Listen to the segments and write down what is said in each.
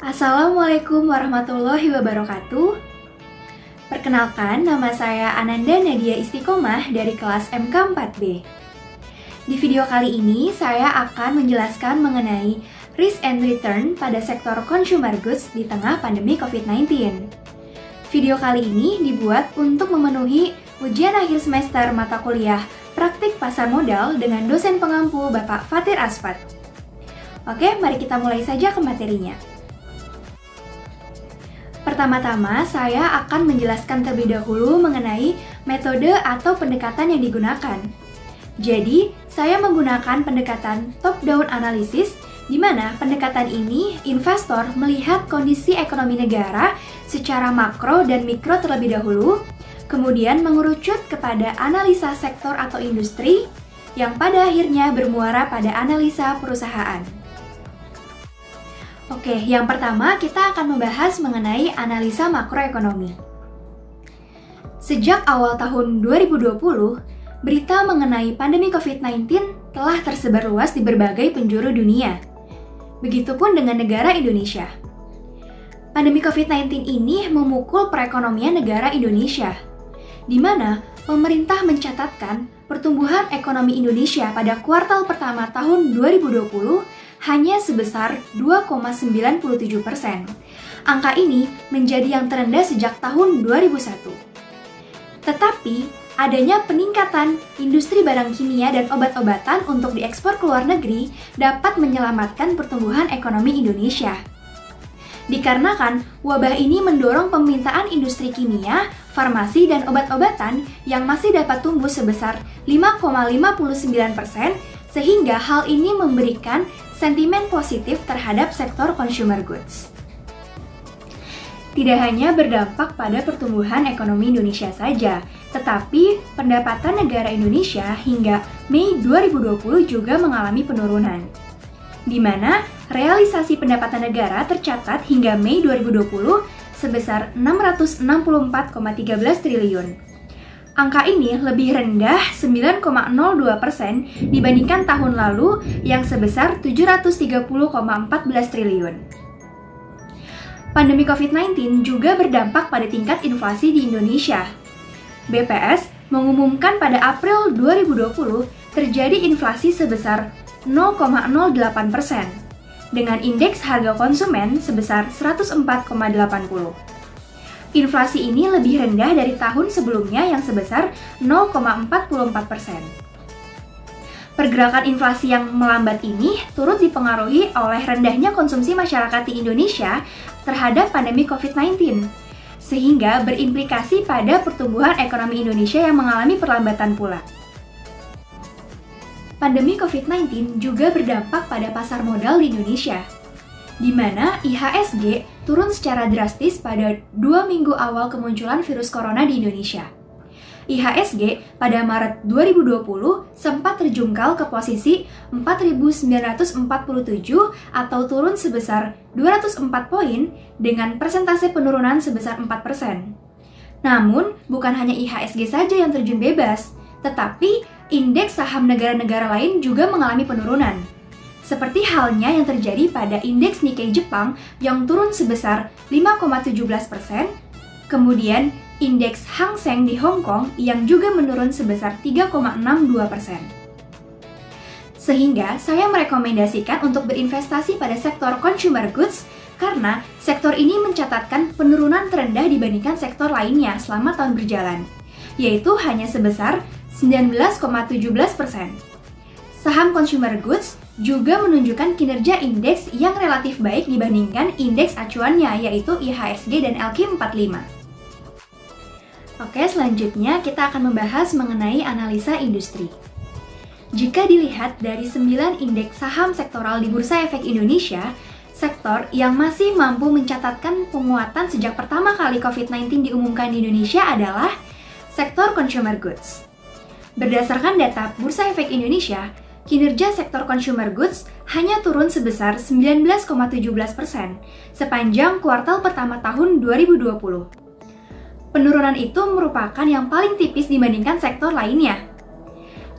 Assalamualaikum warahmatullahi wabarakatuh. Perkenalkan, nama saya Ananda Nadia Istiqomah dari kelas MK4B. Di video kali ini, saya akan menjelaskan mengenai risk and return pada sektor consumer goods di tengah pandemi COVID-19. Video kali ini dibuat untuk memenuhi ujian akhir semester mata kuliah Praktik Pasar Modal dengan dosen pengampu Bapak Fatir Asfad. Oke, mari kita mulai saja ke materinya. Pertama-tama, saya akan menjelaskan terlebih dahulu mengenai metode atau pendekatan yang digunakan. Jadi, saya menggunakan pendekatan top-down analysis, di mana pendekatan ini investor melihat kondisi ekonomi negara secara makro dan mikro terlebih dahulu, kemudian mengerucut kepada analisa sektor atau industri, yang pada akhirnya bermuara pada analisa perusahaan. Oke, yang pertama kita akan membahas mengenai analisa makroekonomi. Sejak awal tahun 2020, berita mengenai pandemi COVID-19 telah tersebar luas di berbagai penjuru dunia. Begitupun dengan negara Indonesia. Pandemi COVID-19 ini memukul perekonomian negara Indonesia, di mana pemerintah mencatatkan pertumbuhan ekonomi Indonesia pada kuartal pertama tahun 2020 hanya sebesar 2,97%. Angka ini menjadi yang terendah sejak tahun 2001. Tetapi, adanya peningkatan industri barang kimia dan obat-obatan untuk diekspor ke luar negeri dapat menyelamatkan pertumbuhan ekonomi Indonesia. Dikarenakan wabah ini mendorong permintaan industri kimia, farmasi, dan obat-obatan yang masih dapat tumbuh sebesar 5,59%, sehingga hal ini memberikan sentimen positif terhadap sektor consumer goods. Tidak hanya berdampak pada pertumbuhan ekonomi Indonesia saja, tetapi pendapatan negara Indonesia hingga Mei 2020 juga mengalami penurunan, di mana realisasi pendapatan negara tercatat hingga Mei 2020 sebesar 664,13 triliun. Angka ini lebih rendah 9,02% dibandingkan tahun lalu yang sebesar 730,14 triliun. Pandemi COVID-19 juga berdampak pada tingkat inflasi di Indonesia. BPS mengumumkan pada April 2020 terjadi inflasi sebesar 0,08%, dengan indeks harga konsumen sebesar 104,80. Inflasi ini lebih rendah dari tahun sebelumnya yang sebesar 0,44%. Pergerakan inflasi yang melambat ini turut dipengaruhi oleh rendahnya konsumsi masyarakat di Indonesia terhadap pandemi COVID-19, sehingga berimplikasi pada pertumbuhan ekonomi Indonesia yang mengalami perlambatan pula. Pandemi COVID-19 juga berdampak pada pasar modal di Indonesia, di mana IHSG turun secara drastis pada 2 minggu awal kemunculan virus corona di Indonesia. IHSG pada Maret 2020 sempat terjungkal ke posisi 4.947 atau turun sebesar 204 poin dengan persentase penurunan sebesar 4%. Namun, bukan hanya IHSG saja yang terjun bebas, tetapi indeks saham negara-negara lain juga mengalami penurunan. Seperti halnya yang terjadi pada indeks Nikkei Jepang yang turun sebesar 5,17%, kemudian indeks Hang Seng di Hong Kong yang juga menurun sebesar 3,62%. Sehingga saya merekomendasikan untuk berinvestasi pada sektor consumer goods karena sektor ini mencatatkan penurunan terendah dibandingkan sektor lainnya selama tahun berjalan, yaitu hanya sebesar 19,17%. Saham consumer goods juga menunjukkan kinerja indeks yang relatif baik dibandingkan indeks acuannya, yaitu IHSG dan LQ45. Oke, selanjutnya kita akan membahas mengenai analisa industri. Jika dilihat dari 9 indeks saham sektoral di Bursa Efek Indonesia, sektor yang masih mampu mencatatkan penguatan sejak pertama kali COVID-19 diumumkan di Indonesia adalah sektor consumer goods. Berdasarkan data Bursa Efek Indonesia, kinerja sektor consumer goods hanya turun sebesar 19,17% sepanjang kuartal pertama tahun 2020. Penurunan itu merupakan yang paling tipis dibandingkan sektor lainnya.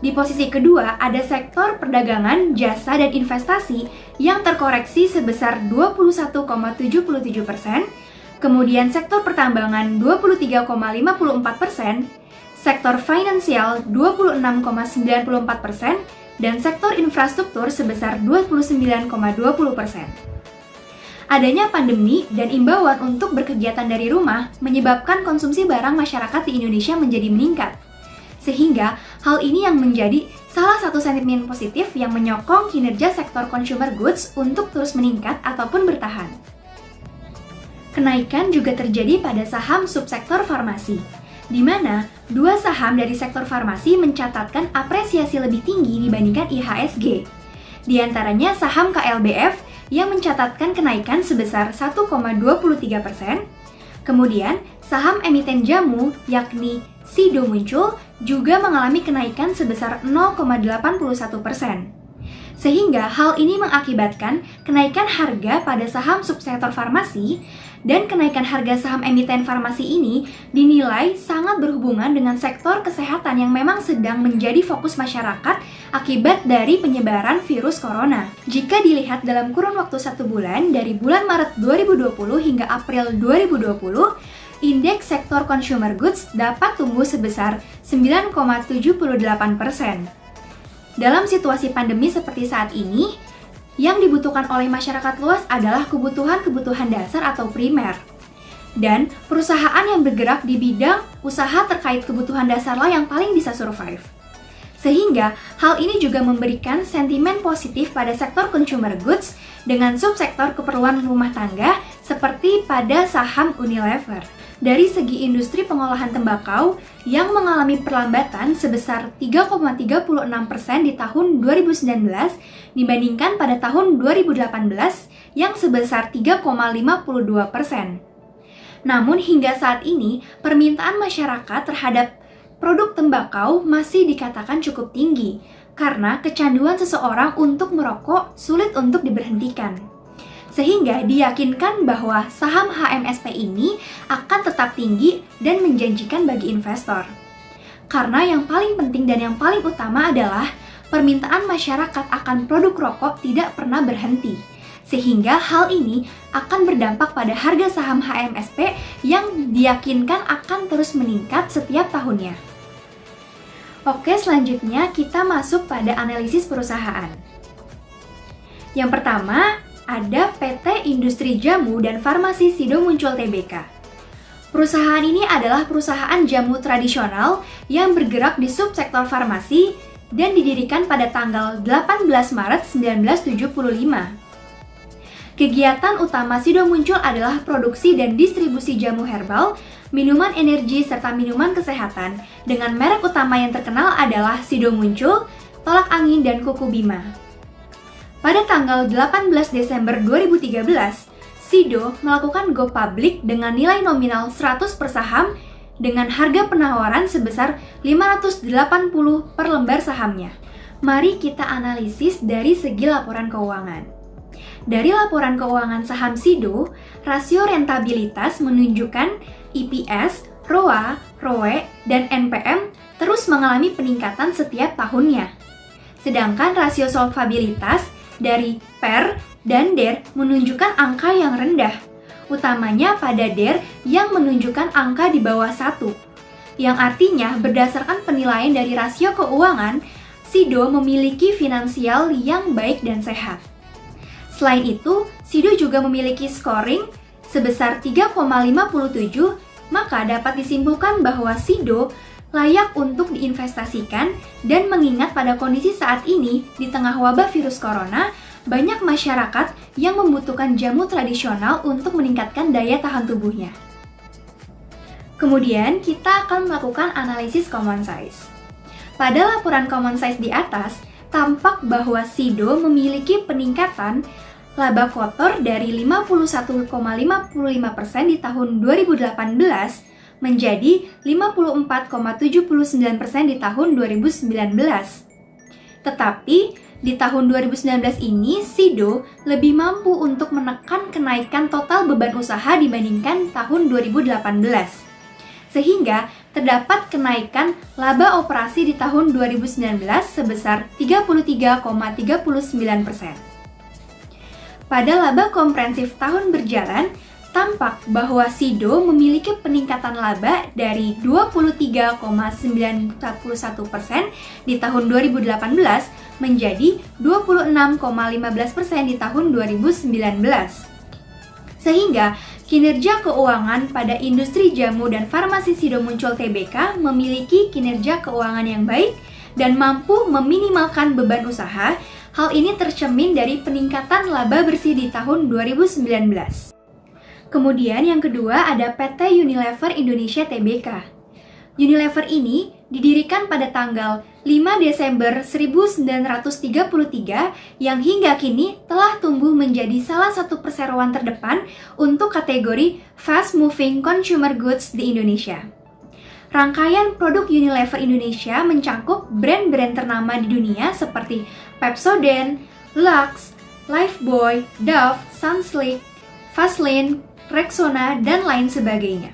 Di posisi kedua ada sektor perdagangan, jasa, dan investasi yang terkoreksi sebesar 21,77%, kemudian sektor pertambangan 23,54%, sektor finansial 26,94%, dan sektor infrastruktur sebesar 29,20%. Adanya pandemi dan imbauan untuk berkegiatan dari rumah menyebabkan konsumsi barang masyarakat di Indonesia menjadi meningkat. Sehingga hal ini yang menjadi salah satu sentimen positif yang menyokong kinerja sektor consumer goods untuk terus meningkat ataupun bertahan. Kenaikan juga terjadi pada saham subsektor farmasi, di mana dua saham dari sektor farmasi mencatatkan apresiasi lebih tinggi dibandingkan IHSG. Di antaranya saham KLBF yang mencatatkan kenaikan sebesar 1,23%, kemudian saham emiten jamu yakni Sido Muncul juga mengalami kenaikan sebesar 0,81%. Sehingga hal ini mengakibatkan kenaikan harga pada saham subsektor farmasi dan kenaikan harga saham emiten farmasi ini dinilai sangat berhubungan dengan sektor kesehatan yang memang sedang menjadi fokus masyarakat akibat dari penyebaran virus corona. Jika dilihat dalam kurun waktu 1 bulan dari bulan Maret 2020 hingga April 2020, indeks sektor consumer goods dapat tumbuh sebesar 9,78%. Dalam situasi pandemi seperti saat ini, yang dibutuhkan oleh masyarakat luas adalah kebutuhan-kebutuhan dasar atau primer. Dan perusahaan yang bergerak di bidang usaha terkait kebutuhan dasarlah yang paling bisa survive. Sehingga hal ini juga memberikan sentimen positif pada sektor consumer goods dengan subsektor keperluan rumah tangga seperti pada saham Unilever. Dari segi industri pengolahan tembakau yang mengalami perlambatan sebesar 3,36% di tahun 2019 dibandingkan pada tahun 2018 yang sebesar 3,52%. Namun hingga saat ini, permintaan masyarakat terhadap produk tembakau masih dikatakan cukup tinggi karena kecanduan seseorang untuk merokok sulit untuk diberhentikan. Sehingga diyakinkan bahwa saham HMSP ini akan tetap tinggi dan menjanjikan bagi investor. Karena yang paling penting dan yang paling utama adalah permintaan masyarakat akan produk rokok tidak pernah berhenti. Sehingga hal ini akan berdampak pada harga saham HMSP yang diyakinkan akan terus meningkat setiap tahunnya. Oke, selanjutnya kita masuk pada analisis perusahaan. Yang pertama, ada PT Industri Jamu dan Farmasi Sido Muncul Tbk. Perusahaan ini adalah perusahaan jamu tradisional yang bergerak di subsektor farmasi dan didirikan pada tanggal 18 Maret 1975. Kegiatan utama Sido Muncul adalah produksi dan distribusi jamu herbal, minuman energi, serta minuman kesehatan dengan merek utama yang terkenal adalah Sido Muncul, Tolak Angin, dan Kuku Bima. Pada tanggal 18 Desember 2013, Sido melakukan go public dengan nilai nominal 100 per saham dengan harga penawaran sebesar 580 per lembar sahamnya. Mari kita analisis dari segi laporan keuangan. Dari laporan keuangan saham Sido, rasio rentabilitas menunjukkan EPS, ROA, ROE, dan NPM terus mengalami peningkatan setiap tahunnya. Sedangkan rasio solvabilitas dari PER dan DER menunjukkan angka yang rendah, utamanya pada DER yang menunjukkan angka di bawah 1, yang artinya berdasarkan penilaian dari rasio keuangan, Sido memiliki finansial yang baik dan sehat. Selain itu, Sido juga memiliki scoring sebesar 3,57, maka dapat disimpulkan bahwa Sido layak untuk diinvestasikan dan mengingat pada kondisi saat ini di tengah wabah virus corona, banyak masyarakat yang membutuhkan jamu tradisional untuk meningkatkan daya tahan tubuhnya. Kemudian kita akan melakukan analisis common size. Pada laporan common size di atas, tampak bahwa Sido memiliki peningkatan laba kotor dari 51,55% di tahun 2018 menjadi 54,79% di tahun 2019. Tetapi, di tahun 2019 ini, Sido lebih mampu untuk menekan kenaikan total beban usaha dibandingkan tahun 2018. Sehingga, terdapat kenaikan laba operasi di tahun 2019 sebesar 33,39%. Pada laba komprehensif tahun berjalan, tampak bahwa Sido memiliki peningkatan laba dari 23,91% di tahun 2018 menjadi 26,15% di tahun 2019. Sehingga kinerja keuangan pada industri jamu dan farmasi Sido Muncul Tbk memiliki kinerja keuangan yang baik dan mampu meminimalkan beban usaha. Hal ini tercermin dari peningkatan laba bersih di tahun 2019. Kemudian yang kedua ada PT Unilever Indonesia Tbk. Unilever ini didirikan pada tanggal 5 Desember 1933 yang hingga kini telah tumbuh menjadi salah satu perseroan terdepan untuk kategori fast moving consumer goods di Indonesia. Rangkaian produk Unilever Indonesia mencakup brand-brand ternama di dunia seperti Pepsodent, Lux, Lifebuoy, Dove, Sunsilk, Vaseline, Rexona, dan lain sebagainya.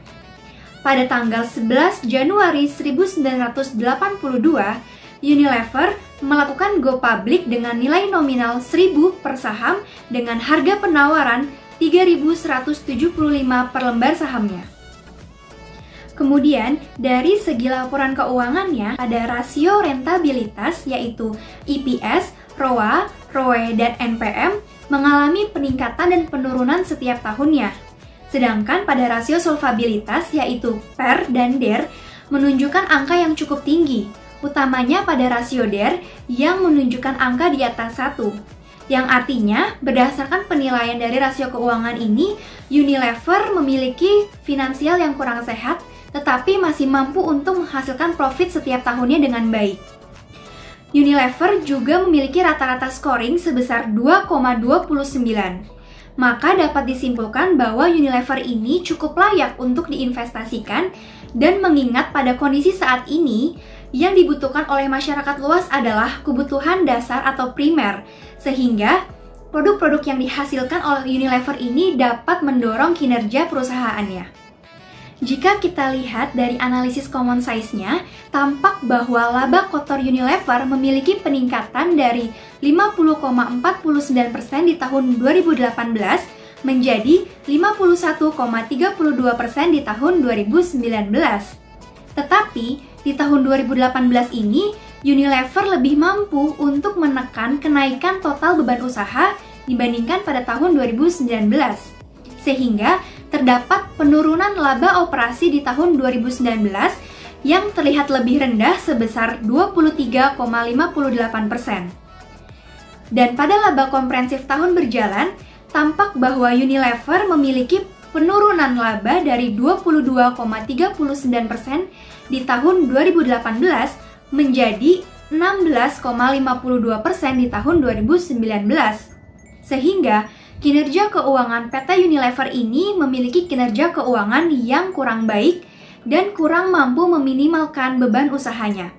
Pada tanggal 11 Januari 1982, Unilever melakukan go public dengan nilai nominal 1.000 per saham dengan harga penawaran 3.175 per lembar sahamnya. Kemudian, dari segi laporan keuangannya, ada rasio rentabilitas yaitu EPS, ROA, ROE, dan NPM mengalami peningkatan dan penurunan setiap tahunnya. Sedangkan pada rasio solvabilitas yaitu PER dan DER menunjukkan angka yang cukup tinggi, utamanya pada rasio DER yang menunjukkan angka di atas 1. Yang artinya, berdasarkan penilaian dari rasio keuangan ini, Unilever memiliki finansial yang kurang sehat, tetapi masih mampu untuk menghasilkan profit setiap tahunnya dengan baik. Unilever juga memiliki rata-rata scoring sebesar 2,29. Maka dapat disimpulkan bahwa Unilever ini cukup layak untuk diinvestasikan dan mengingat pada kondisi saat ini yang dibutuhkan oleh masyarakat luas adalah kebutuhan dasar atau primer, sehingga produk-produk yang dihasilkan oleh Unilever ini dapat mendorong kinerja perusahaannya. Jika kita lihat dari analisis common size-nya, tampak bahwa laba kotor Unilever memiliki peningkatan dari 50,49% di tahun 2018 menjadi 51,32% di tahun 2019. Tetapi, di tahun 2018 ini, Unilever lebih mampu untuk menekan kenaikan total beban usaha dibandingkan pada tahun 2019. Sehingga terdapat penurunan laba operasi di tahun 2019 yang terlihat lebih rendah sebesar 23,58%. Dan pada laba komprehensif tahun berjalan, tampak bahwa Unilever memiliki penurunan laba dari 22,39% di tahun 2018 menjadi 16,52% di tahun 2019. Sehingga kinerja keuangan PT Unilever ini memiliki kinerja keuangan yang kurang baik dan kurang mampu meminimalkan beban usahanya.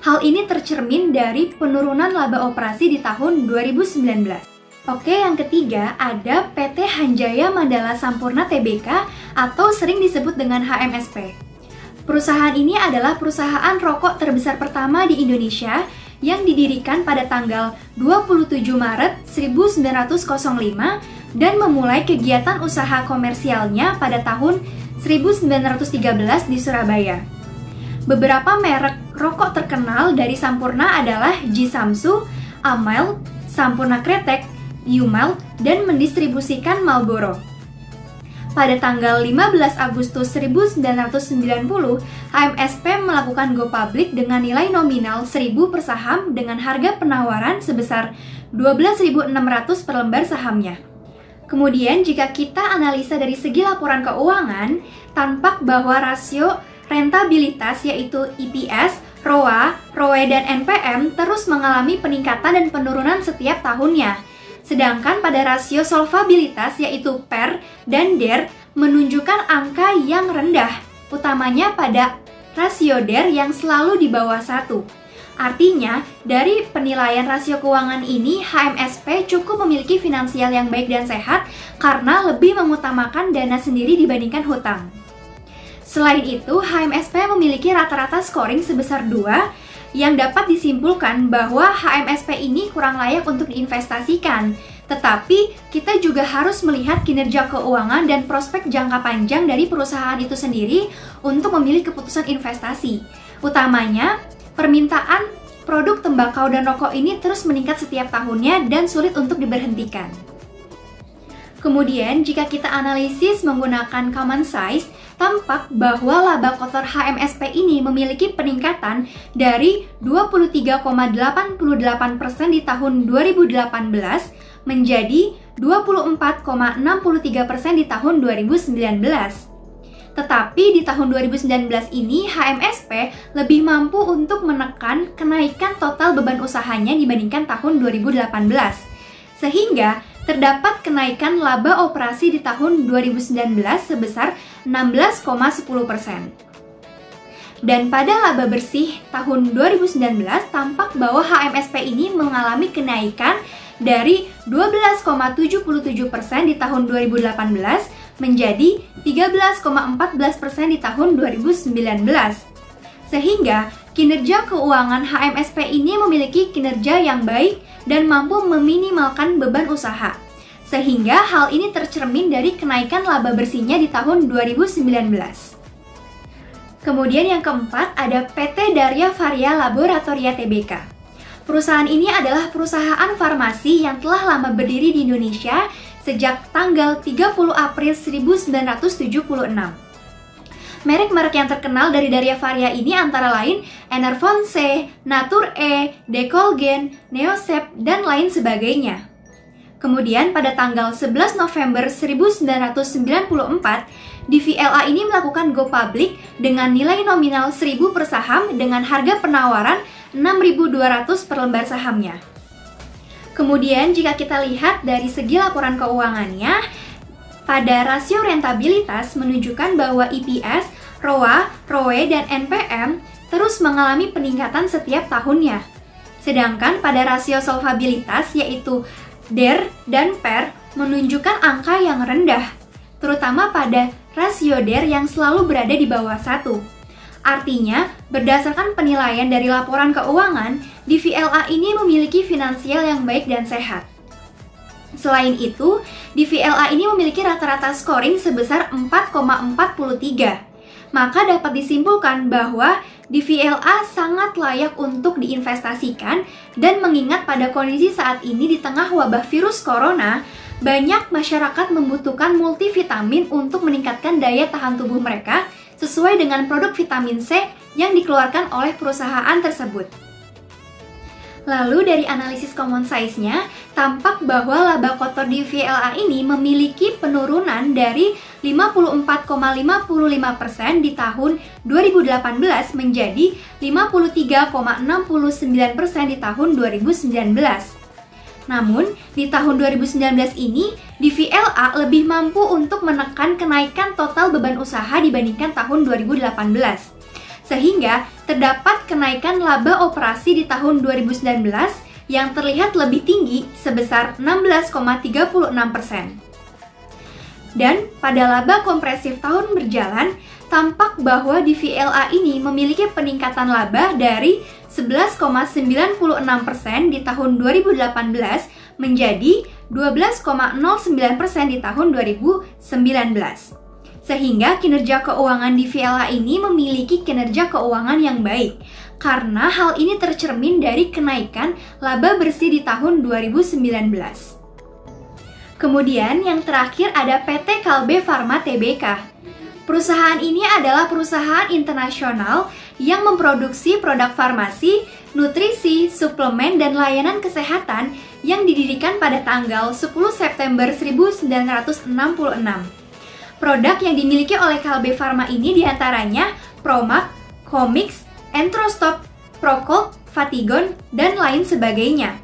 Hal ini tercermin dari penurunan laba operasi di tahun 2019. Oke, yang ketiga ada PT Hanjaya Mandala Sampurna Tbk atau sering disebut dengan HMSP. Perusahaan ini adalah perusahaan rokok terbesar pertama di Indonesia yang didirikan pada tanggal 27 Maret 1905 dan memulai kegiatan usaha komersialnya pada tahun 1913 di Surabaya. Beberapa merek rokok terkenal dari Sampurna adalah G Samsu, Amel, Sampurna Kretek, Umelt, dan mendistribusikan Marlboro. Pada tanggal 15 Agustus 1990, HMSP melakukan go public dengan nilai nominal 1.000 per saham dengan harga penawaran sebesar 12.600 per lembar sahamnya. Kemudian jika kita analisa dari segi laporan keuangan, tampak bahwa rasio rentabilitas yaitu EPS, ROA, ROE, dan NPM terus mengalami peningkatan dan penurunan setiap tahunnya. Sedangkan pada rasio solvabilitas yaitu PER dan DER menunjukkan angka yang rendah, utamanya pada rasio DER yang selalu di bawah 1. Artinya, dari penilaian rasio keuangan ini, HMSP cukup memiliki finansial yang baik dan sehat karena lebih mengutamakan dana sendiri dibandingkan hutang. Selain itu, HMSP memiliki rata-rata scoring sebesar 2 yang dapat disimpulkan bahwa HMSP ini kurang layak untuk diinvestasikan. Tetapi, kita juga harus melihat kinerja keuangan dan prospek jangka panjang dari perusahaan itu sendiri untuk memilih keputusan investasi. Utamanya, permintaan produk tembakau dan rokok ini terus meningkat setiap tahunnya dan sulit untuk diberhentikan. Kemudian, jika kita analisis menggunakan common size, tampak bahwa laba kotor HMSP ini memiliki peningkatan dari 23,88% di tahun 2018 menjadi 24,63% di tahun 2019. Tetapi di tahun 2019 ini HMSP lebih mampu untuk menekan kenaikan total beban usahanya dibandingkan tahun 2018. Sehingga terdapat kenaikan laba operasi di tahun 2019 sebesar 16,10%. Dan pada laba bersih tahun 2019 tampak bahwa HMSP ini mengalami kenaikan dari 12,77% di tahun 2018 menjadi 13,14% di tahun 2019. Sehingga kinerja keuangan HMSP ini memiliki kinerja yang baik dan mampu meminimalkan beban usaha. Sehingga hal ini tercermin dari kenaikan laba bersihnya di tahun 2019. Kemudian yang keempat ada PT Darya Varia Laboratoria Tbk. Perusahaan ini adalah perusahaan farmasi yang telah lama berdiri di Indonesia sejak tanggal 30 April 1976. Merek-merek yang terkenal dari Darya Varia ini antara lain Enervon C, Natur E, Decolgen, Neosep, dan lain sebagainya. Kemudian pada tanggal 11 November 1994, DVLA ini melakukan go public dengan nilai nominal 1.000 per saham dengan harga penawaran 6.200 per lembar sahamnya. Kemudian jika kita lihat dari segi laporan keuangannya, pada rasio rentabilitas menunjukkan bahwa EPS, ROA, ROE, dan NPM terus mengalami peningkatan setiap tahunnya. Sedangkan pada rasio solvabilitas yaitu DER dan PER menunjukkan angka yang rendah, terutama pada rasio DER yang selalu berada di bawah 1. Artinya, berdasarkan penilaian dari laporan keuangan, DVLA ini memiliki finansial yang baik dan sehat. Selain itu, DVLA ini memiliki rata-rata scoring sebesar 4,43. Maka dapat disimpulkan bahwa DVLA sangat layak untuk diinvestasikan dan mengingat pada kondisi saat ini di tengah wabah virus corona, banyak masyarakat membutuhkan multivitamin untuk meningkatkan daya tahan tubuh mereka sesuai dengan produk vitamin C yang dikeluarkan oleh perusahaan tersebut. Lalu dari analisis common size-nya, tampak bahwa laba kotor DVLA ini memiliki penurunan dari 54,55% di tahun 2018 menjadi 53,69% di tahun 2019. Namun, di tahun 2019 ini, DVLA lebih mampu untuk menekan kenaikan total beban usaha dibandingkan tahun 2018. Sehingga, terdapat kenaikan laba operasi di tahun 2019 yang terlihat lebih tinggi sebesar 16,36%. Dan pada laba kompresif tahun berjalan, tampak bahwa DVLA ini memiliki peningkatan laba dari 11,96% di tahun 2018 menjadi 12,09% di tahun 2019. Sehingga kinerja keuangan DVLA ini memiliki kinerja keuangan yang baik karena hal ini tercermin dari kenaikan laba bersih di tahun 2019. Kemudian yang terakhir ada PT Kalbe Farma Tbk. Perusahaan ini adalah perusahaan internasional yang memproduksi produk farmasi, nutrisi, suplemen, dan layanan kesehatan yang didirikan pada tanggal 10 September 1966. Produk yang dimiliki oleh Kalbe Farma ini diantaranya Promac, Comix, Entrostop, Procold, Fatigon, dan lain sebagainya.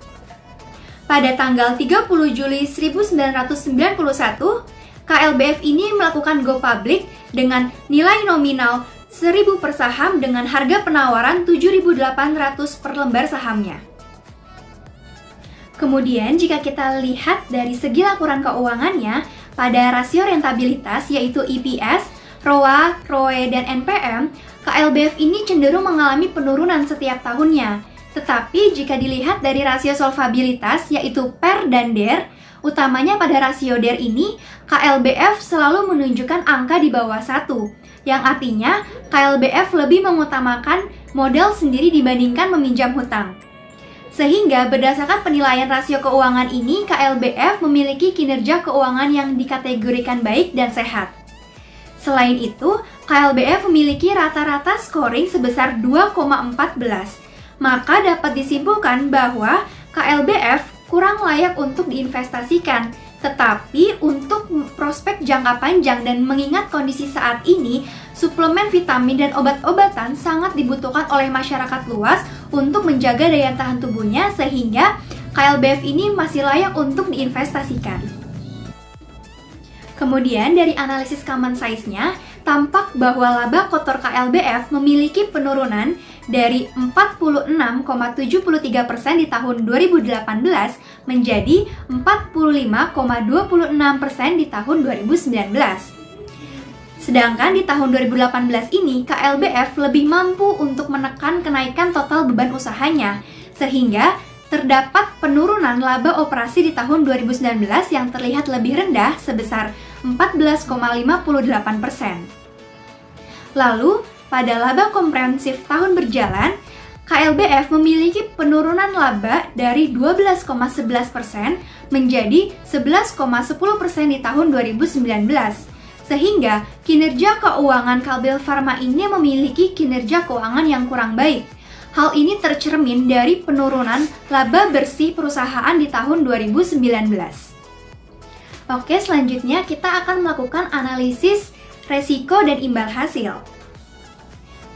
Pada tanggal 30 Juli 1991, KLBF ini melakukan go public dengan nilai nominal 1.000 per saham dengan harga penawaran 7.800 per lembar sahamnya. Kemudian jika kita lihat dari segi laporan keuangannya, pada rasio rentabilitas yaitu EPS, ROA, ROE, dan NPM, KLBF ini cenderung mengalami penurunan setiap tahunnya. Tetapi jika dilihat dari rasio solvabilitas, yaitu PER dan DER, utamanya pada rasio DER ini, KLBF selalu menunjukkan angka di bawah 1, yang artinya KLBF lebih mengutamakan modal sendiri dibandingkan meminjam hutang. Sehingga berdasarkan penilaian rasio keuangan ini, KLBF memiliki kinerja keuangan yang dikategorikan baik dan sehat. Selain itu, KLBF memiliki rata-rata scoring sebesar 2,14. Maka dapat disimpulkan bahwa KLBF kurang layak untuk diinvestasikan. Tetapi untuk prospek jangka panjang dan mengingat kondisi saat ini, suplemen vitamin dan obat-obatan sangat dibutuhkan oleh masyarakat luas untuk menjaga daya tahan tubuhnya, sehingga KLBF ini masih layak untuk diinvestasikan. Kemudian dari analisis common size-nya, tampak bahwa laba kotor KLBF memiliki penurunan dari 46,73% di tahun 2018 menjadi 45,26% di tahun 2019. Sedangkan di tahun 2018 ini, KLBF lebih mampu untuk menekan kenaikan total beban usahanya, sehingga terdapat penurunan laba operasi di tahun 2019 yang terlihat lebih rendah sebesar 14,58%. Lalu, pada laba komprehensif tahun berjalan, KLBF memiliki penurunan laba dari 12,11% menjadi 11,10% di tahun 2019. Sehingga kinerja keuangan Kalbel Pharma ini memiliki kinerja keuangan yang kurang baik. Hal ini tercermin dari penurunan laba bersih perusahaan di tahun 2019. Oke, selanjutnya kita akan melakukan analisis resiko dan imbal hasil.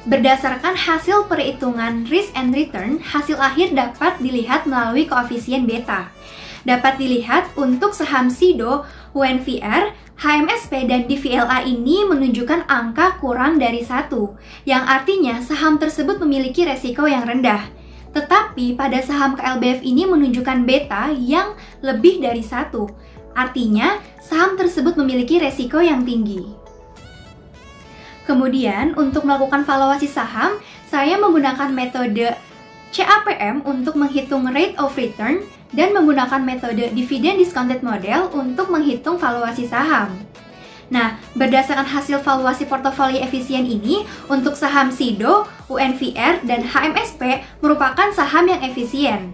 Berdasarkan hasil perhitungan risk and return, hasil akhir dapat dilihat melalui koefisien beta. Dapat dilihat untuk saham SIDO, UNVR, HMSP, dan DVLA ini menunjukkan angka kurang dari 1, yang artinya saham tersebut memiliki resiko yang rendah. Tetapi pada saham KLBF ini menunjukkan beta yang lebih dari 1, artinya saham tersebut memiliki resiko yang tinggi. Kemudian untuk melakukan valuasi saham, saya menggunakan metode CAPM untuk menghitung rate of return dan menggunakan metode dividend discounted model untuk menghitung valuasi saham. Nah, berdasarkan hasil valuasi portofolio efisien ini, untuk saham SIDO, UNVR, dan HMSP merupakan saham yang efisien.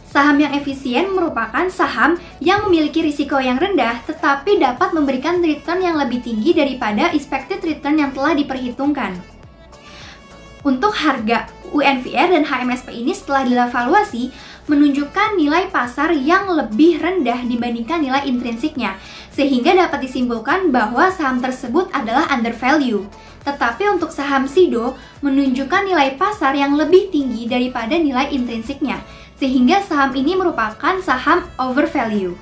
Saham yang efisien merupakan saham yang memiliki risiko yang rendah tetapi dapat memberikan return yang lebih tinggi daripada expected return yang telah diperhitungkan. Untuk harga UNVR dan HMSP ini setelah dievaluasi menunjukkan nilai pasar yang lebih rendah dibandingkan nilai intrinsiknya, sehingga dapat disimpulkan bahwa saham tersebut adalah undervalue. Tetapi untuk saham SIDO menunjukkan nilai pasar yang lebih tinggi daripada nilai intrinsiknya, sehingga saham ini merupakan saham overvalue.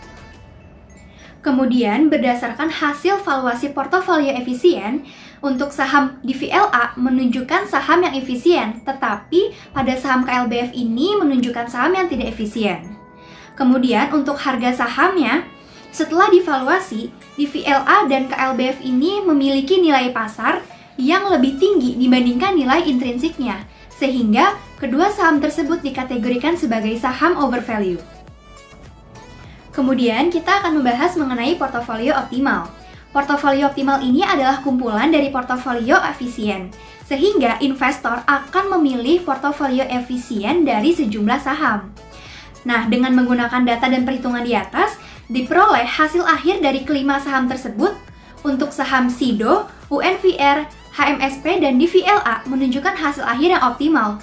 Kemudian berdasarkan hasil valuasi portofolio efisien, untuk saham DVLA menunjukkan saham yang efisien, tetapi pada saham KLBF ini menunjukkan saham yang tidak efisien. Kemudian untuk harga sahamnya, setelah divaluasi, DVLA dan KLBF ini memiliki nilai pasar yang lebih tinggi dibandingkan nilai intrinsiknya, sehingga kedua saham tersebut dikategorikan sebagai saham overvalue. Kemudian kita akan membahas mengenai portofolio optimal. Portofolio optimal ini adalah kumpulan dari portofolio efisien, sehingga investor akan memilih portofolio efisien dari sejumlah saham. Nah, dengan menggunakan data dan perhitungan di atas, diperoleh hasil akhir dari kelima saham tersebut. Untuk saham SIDO, UNVR, HMSP, dan DVLA menunjukkan hasil akhir yang optimal.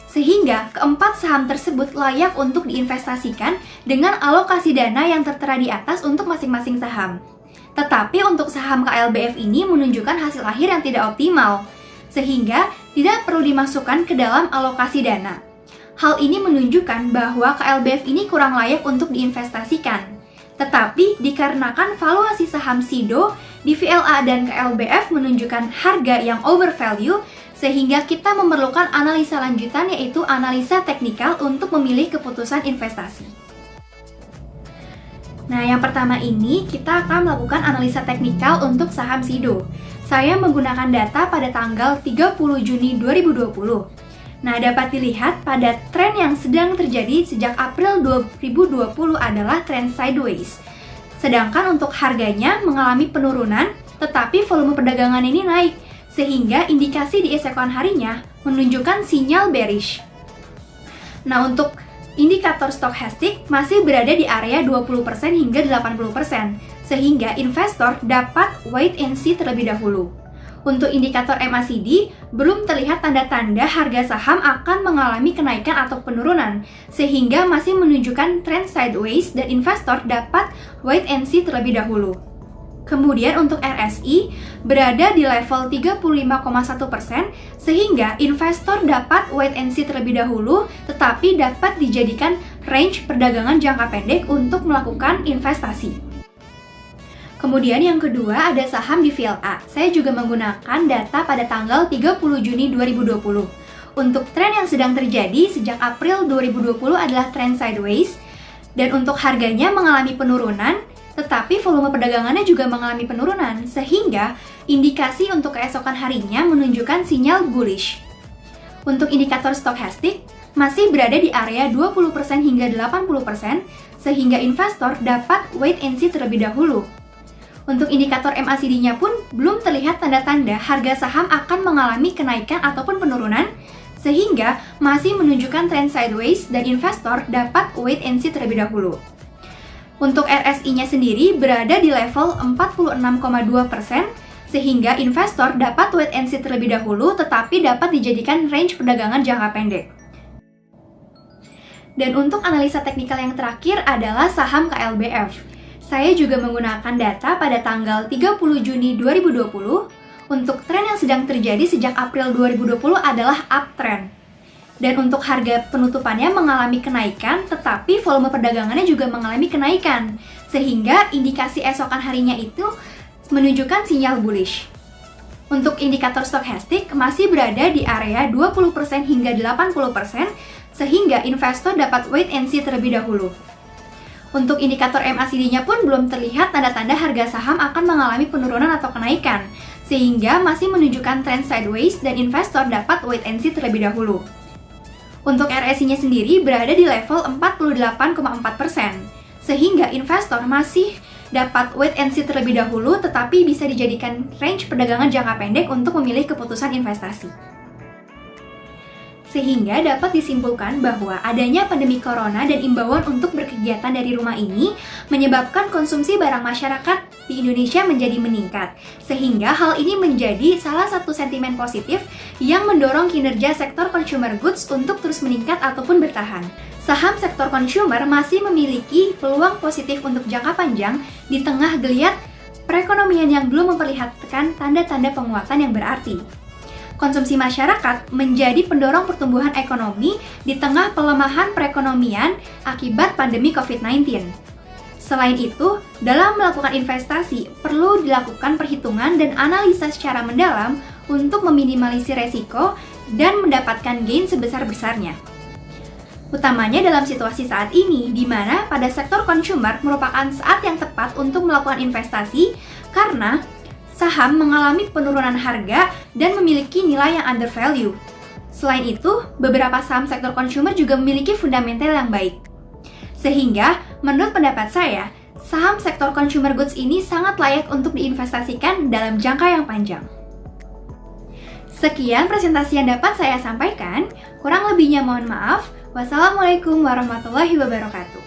Sehingga keempat saham tersebut layak untuk diinvestasikan dengan alokasi dana yang tertera di atas untuk masing-masing saham. Tetapi untuk saham KLBF ini menunjukkan hasil akhir yang tidak optimal, sehingga tidak perlu dimasukkan ke dalam alokasi dana. Hal ini menunjukkan bahwa KLBF ini kurang layak untuk diinvestasikan. Tetapi dikarenakan valuasi saham SIDO, DVLA, dan KLBF menunjukkan harga yang overvalue, sehingga kita memerlukan analisa lanjutan yaitu analisa teknikal untuk memilih keputusan investasi. Nah, yang pertama ini kita akan melakukan analisa teknikal untuk saham SIDO. Saya menggunakan data pada tanggal 30 Juni 2020. Nah, dapat dilihat pada tren yang sedang terjadi sejak April 2020 adalah tren sideways. Sedangkan untuk harganya mengalami penurunan, tetapi volume perdagangan ini naik, sehingga indikasi di esokan harinya menunjukkan sinyal bearish. Nah, untuk indikator stokastik masih berada di area 20% hingga 80%, sehingga investor dapat wait and see terlebih dahulu. Untuk indikator MACD, belum terlihat tanda-tanda harga saham akan mengalami kenaikan atau penurunan, sehingga masih menunjukkan trend sideways dan investor dapat wait and see terlebih dahulu. Kemudian untuk RSI berada di level 35,1%, sehingga investor dapat wait and see terlebih dahulu, tetapi dapat dijadikan range perdagangan jangka pendek untuk melakukan investasi. Kemudian yang kedua ada saham di VLA. Saya juga menggunakan data pada tanggal 30 Juni 2020. Untuk tren yang sedang terjadi sejak April 2020 adalah tren sideways, dan untuk harganya mengalami penurunan, tetapi volume perdagangannya juga mengalami penurunan, sehingga indikasi untuk keesokan harinya menunjukkan sinyal bullish. Untuk indikator stokastik masih berada di area 20% hingga 80%, sehingga investor dapat wait and see terlebih dahulu. Untuk indikator MACD-nya pun belum terlihat tanda-tanda harga saham akan mengalami kenaikan ataupun penurunan, sehingga masih menunjukkan trend sideways dan investor dapat wait and see terlebih dahulu. Untuk RSI-nya sendiri berada di level 46,2%, sehingga investor dapat wait and see terlebih dahulu, tetapi dapat dijadikan range perdagangan jangka pendek. Dan untuk analisa teknikal yang terakhir adalah saham KLBF. Saya juga menggunakan data pada tanggal 30 Juni 2020. Untuk tren yang sedang terjadi sejak April 2020 adalah uptrend. Dan untuk harga penutupannya mengalami kenaikan, tetapi volume perdagangannya juga mengalami kenaikan, sehingga indikasi esokan harinya itu menunjukkan sinyal bullish. Untuk indikator stokastik masih berada di area 20% hingga 80%, sehingga investor dapat wait and see terlebih dahulu. Untuk indikator MACD-nya pun belum terlihat tanda-tanda harga saham akan mengalami penurunan atau kenaikan, sehingga masih menunjukkan trend sideways dan investor dapat wait and see terlebih dahulu. Untuk RSI-nya sendiri berada di level 48,4%, sehingga investor masih dapat wait and see terlebih dahulu, tetapi bisa dijadikan range perdagangan jangka pendek untuk memilih keputusan investasi. Sehingga dapat disimpulkan bahwa adanya pandemi corona dan imbauan untuk berkegiatan dari rumah ini menyebabkan konsumsi barang masyarakat di Indonesia menjadi meningkat. Sehingga hal ini menjadi salah satu sentimen positif yang mendorong kinerja sektor consumer goods untuk terus meningkat ataupun bertahan. Saham sektor consumer masih memiliki peluang positif untuk jangka panjang di tengah geliat perekonomian yang belum memperlihatkan tanda-tanda penguatan yang berarti. Konsumsi masyarakat menjadi pendorong pertumbuhan ekonomi di tengah pelemahan perekonomian akibat pandemi COVID-19. Selain itu, dalam melakukan investasi perlu dilakukan perhitungan dan analisa secara mendalam untuk meminimalisir resiko dan mendapatkan gain sebesar-besarnya. Utamanya dalam situasi saat ini, di mana pada sektor consumer merupakan saat yang tepat untuk melakukan investasi karena saham mengalami penurunan harga dan memiliki nilai yang undervalue. Selain itu, beberapa saham sektor consumer juga memiliki fundamental yang baik. Sehingga, menurut pendapat saya, saham sektor consumer goods ini sangat layak untuk diinvestasikan dalam jangka yang panjang. Sekian presentasi yang dapat saya sampaikan, kurang lebihnya mohon maaf. Wassalamualaikum warahmatullahi wabarakatuh.